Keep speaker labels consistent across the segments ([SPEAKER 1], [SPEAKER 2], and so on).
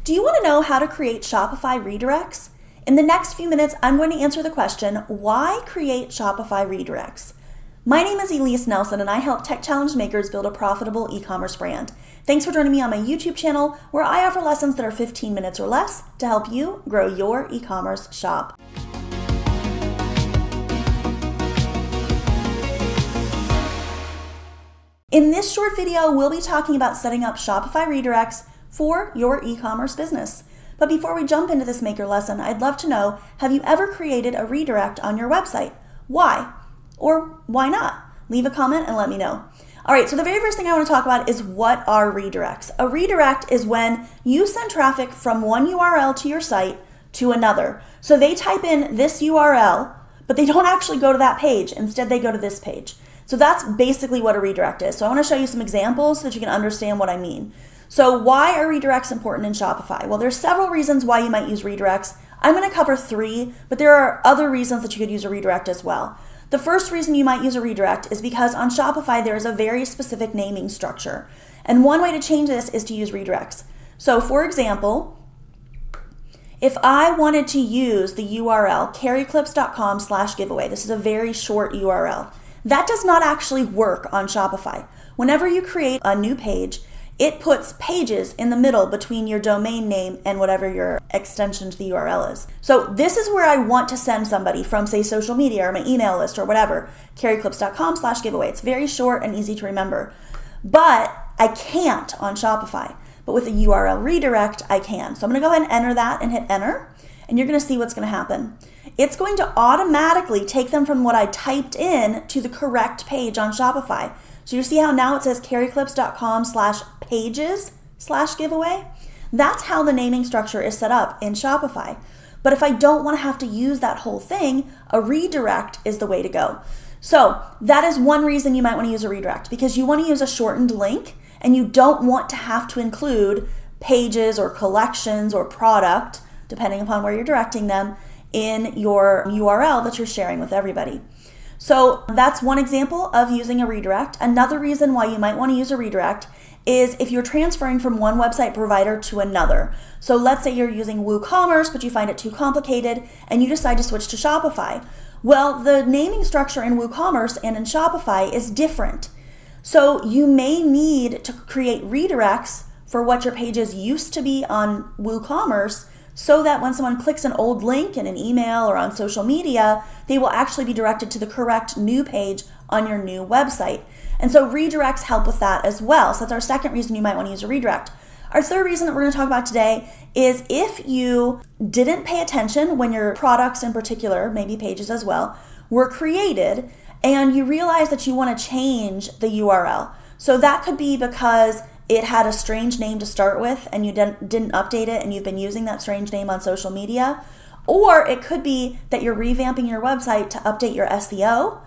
[SPEAKER 1] Do you want to know how to create Shopify redirects? In the next few minutes, I'm going to answer the question, why create Shopify redirects? My name is Elise Nelson, and I help tech challenge makers build a profitable e-commerce brand. Thanks for joining me on my YouTube channel, where I offer lessons that are 15 minutes or less to help you grow your e-commerce shop. In this short video, we'll be talking about setting up Shopify redirects for your e-commerce business. But before we jump into this maker lesson, I'd love to know, have you ever created a redirect on your website? Why? Or why not? Leave a comment and let me know. All right, so the very first thing I want to talk about is, what are redirects? A redirect is when you send traffic from one URL to your site to another. So they type in this URL, but they don't actually go to that page. Instead, they go to this page. So that's basically what a redirect is. So I want to show you some examples so that you can understand what I mean. So why are redirects important in Shopify? Well, there's several reasons why you might use redirects. I'm going to cover 3, but there are other reasons that you could use a redirect as well. The first reason you might use a redirect is because on Shopify there is a very specific naming structure. And one way to change this is to use redirects. So for example, if I wanted to use the URL carryclips.com/giveaway, this is a very short URL. That does not actually work on Shopify. Whenever you create a new page, it puts pages in the middle between your domain name and whatever your extension to the URL is. So this is where I want to send somebody from, say, social media or my email list or whatever, carryclips.com/giveaway. It's very short and easy to remember. But I can't on Shopify. But with a URL redirect, I can. So I'm going to go ahead and enter that and hit enter. And you're going to see what's going to happen. It's going to automatically take them from what I typed in to the correct page on Shopify. So you see how now it says carryclips.com/pages/giveaway? That's how the naming structure is set up in Shopify. But if I don't want to have to use that whole thing, a redirect is the way to go. So that is one reason you might want to use a redirect, because you want to use a shortened link and you don't want to have to include pages or collections or product, depending upon where you're directing them, in your URL that you're sharing with everybody. So that's one example of using a redirect. Another reason why you might want to use a redirect is if you're transferring from one website provider to another. So let's say you're using WooCommerce, but you find it too complicated and you decide to switch to Shopify. Well, the naming structure in WooCommerce and in Shopify is different. So you may need to create redirects for what your pages used to be on WooCommerce, so that when someone clicks an old link in an email or on social media, they will actually be directed to the correct new page on your new website. And so redirects help with that as well. So that's our second reason you might want to use a redirect. Our third reason that we're going to talk about today is if you didn't pay attention when your products in particular, maybe pages as well, were created, and you realize that you want to change the URL. So that could be because it had a strange name to start with and you didn't update it and you've been using that strange name on social media. Or it could be that you're revamping your website to update your SEO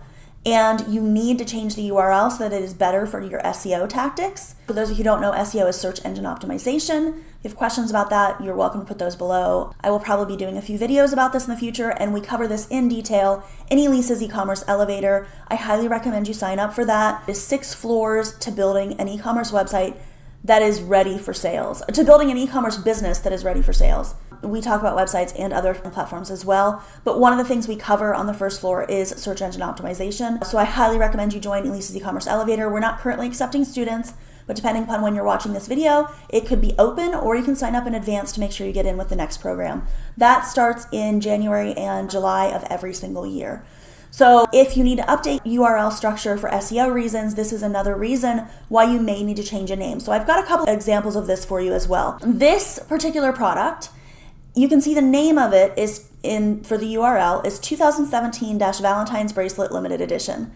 [SPEAKER 1] and you need to change the URL so that it is better for your SEO tactics. For those of you who don't know, SEO is search engine optimization. If you have questions about that, you're welcome to put those below. I will probably be doing a few videos about this in the future, and we cover this in detail in Elise's e-commerce elevator. I highly recommend you sign up for that. It's 6 floors to building an e-commerce website that is ready for sales, to building an e-commerce business that is ready for sales. We talk about websites and other platforms as well, but one of the things we cover on the first floor is search engine optimization. So I highly recommend you join Elise's e-commerce elevator. We're not currently accepting students, but depending upon when you're watching this video, it could be open, or you can sign up in advance to make sure you get in with the next program. That starts in January and July of every single year. So if you need to update URL structure for SEO reasons, this is another reason why you may need to change a name. So I've got a couple examples of this for you as well. This particular product, you can see the name of it is for the URL is 2017-Valentine's Bracelet Limited Edition.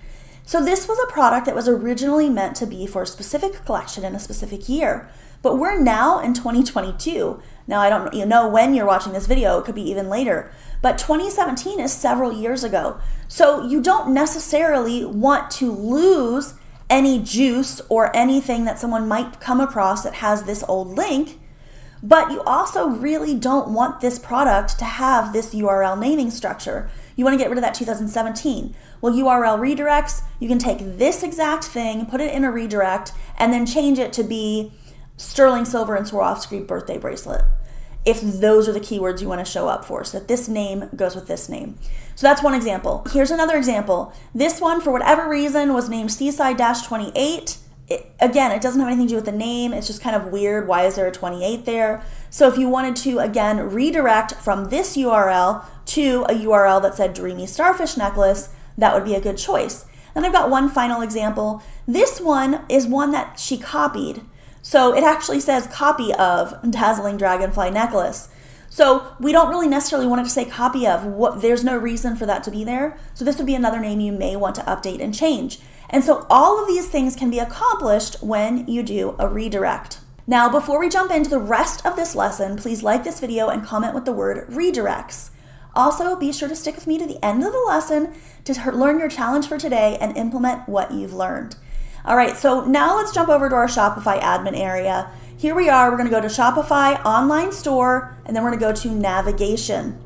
[SPEAKER 1] So this was a product that was originally meant to be for a specific collection in a specific year. But we're now in 2022. Now, I don't know when you're watching this video, it could be even later, but 2017 is several years ago. So you don't necessarily want to lose any juice or anything that someone might come across that has this old link, but you also really don't want this product to have this URL naming structure. You want to get rid of that 2017. Well, URL redirects, you can take this exact thing, put it in a redirect, and then change it to be sterling silver and Swarovski birthday bracelet, if those are the keywords you want to show up for, so that this name goes with this name. So that's one example. Here's another example. This one, for whatever reason, was named Seaside-28. Again, it doesn't have anything to do with the name. It's just kind of weird. Why is there a 28 there? So if you wanted to, again, redirect from this URL to a URL that said Dreamy Starfish Necklace, that would be a good choice. Then I've got one final example. This one is one that she copied. So it actually says copy of Dazzling Dragonfly Necklace. So we don't really necessarily want it to say copy of. There's no reason for that to be there. So this would be another name you may want to update and change. And so all of these things can be accomplished when you do a redirect. Now, before we jump into the rest of this lesson, please like this video and comment with the word redirects. Also, be sure to stick with me to the end of the lesson to learn your challenge for today and implement what you've learned. All right, so now let's jump over to our Shopify admin area. Here we are, we're gonna go to Shopify online store, and then we're gonna go to navigation.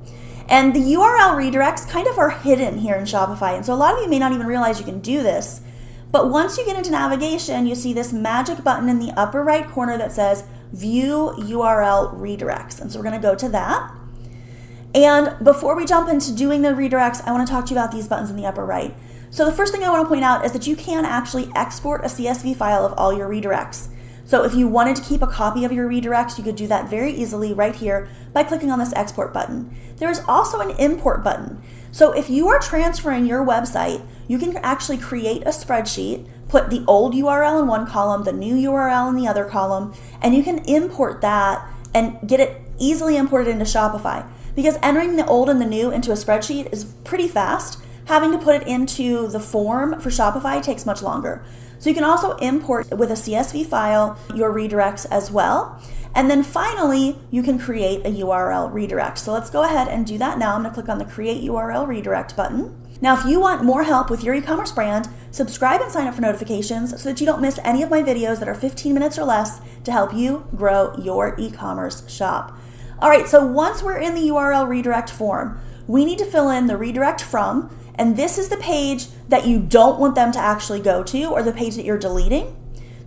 [SPEAKER 1] And the URL redirects kind of are hidden here in Shopify. And so a lot of you may not even realize you can do this. But once you get into navigation, you see this magic button in the upper right corner that says View URL Redirects. And so we're going to go to that. And before we jump into doing the redirects, I want to talk to you about these buttons in the upper right. So the first thing I want to point out is that you can actually export a CSV file of all your redirects. So if you wanted to keep a copy of your redirects, you could do that very easily right here by clicking on this export button. There is also an import button. So if you are transferring your website, you can actually create a spreadsheet, put the old URL in one column, the new URL in the other column, and you can import that and get it easily imported into Shopify. Because entering the old and the new into a spreadsheet is pretty fast. Having to put it into the form for Shopify takes much longer. So you can also import with a CSV file your redirects as well. And then finally, you can create a URL redirect. So let's go ahead and do that now. I'm going to click on the Create URL Redirect button. Now, if you want more help with your e-commerce brand, subscribe and sign up for notifications so that you don't miss any of my videos that are 15 minutes or less to help you grow your e-commerce shop. All right, so once we're in the URL redirect form, we need to fill in the redirect from, and this is the page that you don't want them to actually go to, or the page that you're deleting,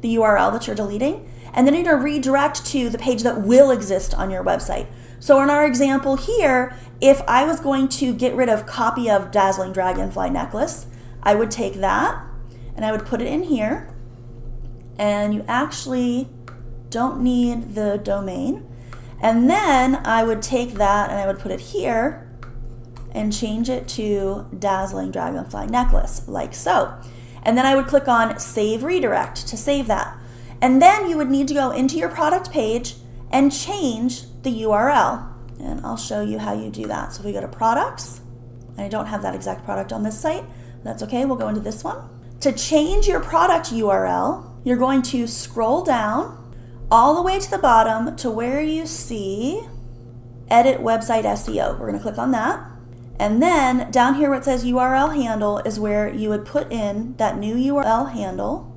[SPEAKER 1] the URL that you're deleting. And then you're going to redirect to the page that will exist on your website. So in our example here, if I was going to get rid of copy of Dazzling Dragonfly Necklace, I would take that and I would put it in here. And you actually don't need the domain. And then I would take that and I would put it here and change it to Dazzling Dragonfly Necklace, like so. And then I would click on Save Redirect to save that. And then you would need to go into your product page and change the URL. And I'll show you how you do that. So if we go to products, and I don't have that exact product on this site, but that's okay, we'll go into this one. To change your product URL, you're going to scroll down all the way to the bottom to where you see Edit Website SEO. We're gonna click on that. And then down here where it says URL handle is where you would put in that new URL handle.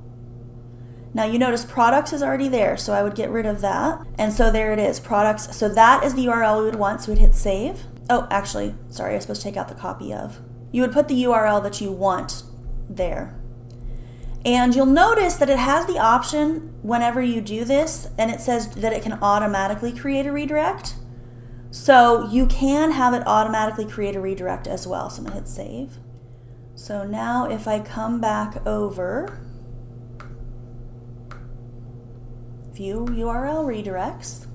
[SPEAKER 1] Now you notice products is already there, so I would get rid of that. And so there it is, products. So that is the URL we would want, so we'd hit save. Oh, actually, sorry, I was supposed to take out the copy of. You would put the URL that you want there. And you'll notice that it has the option whenever you do this, and it says that it can automatically create a redirect. So you can have it automatically create a redirect as well. So I'm gonna hit save. So now if I come back over, View URL Redirects.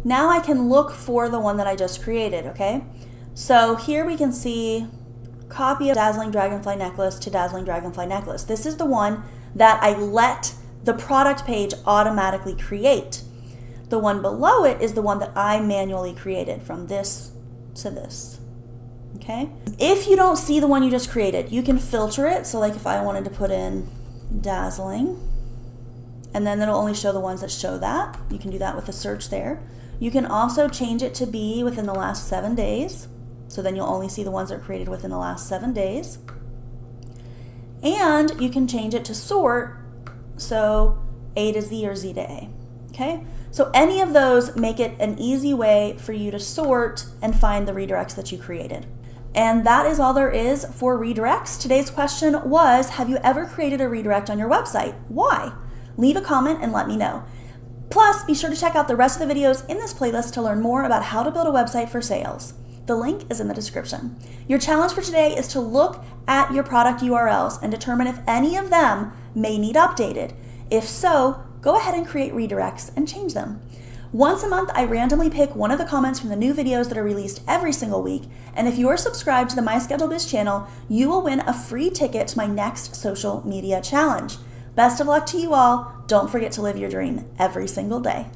[SPEAKER 1] Now I can look for the one that I just created, okay? So here we can see copy of Dazzling Dragonfly Necklace to Dazzling Dragonfly Necklace. This is the one that I let the product page automatically create. The one below it is the one that I manually created from this to this, okay? If you don't see the one you just created, you can filter it. So like if I wanted to put in Dazzling, and then it'll only show the ones that show that. You can do that with a search there. You can also change it to be within the last 7 days. So then you'll only see the ones that are created within the last 7 days. And you can change it to sort, so A to Z or Z to A, okay? So any of those make it an easy way for you to sort and find the redirects that you created. And that is all there is for redirects. Today's question was, have you ever created a redirect on your website? Why? leave a comment and let me know. Plus, be sure to check out the rest of the videos in this playlist to learn more about how to build a website for sales. The link is in the description. Your challenge for today is to look at your product URLs and determine if any of them may need updated. If so, go ahead and create redirects and change them. Once a month, I randomly pick one of the comments from the new videos that are released every single week, and if you are subscribed to the MyScheduledBiz channel, you will win a free ticket to my next social media challenge. Best of luck to you all. Don't forget to live your dream every single day.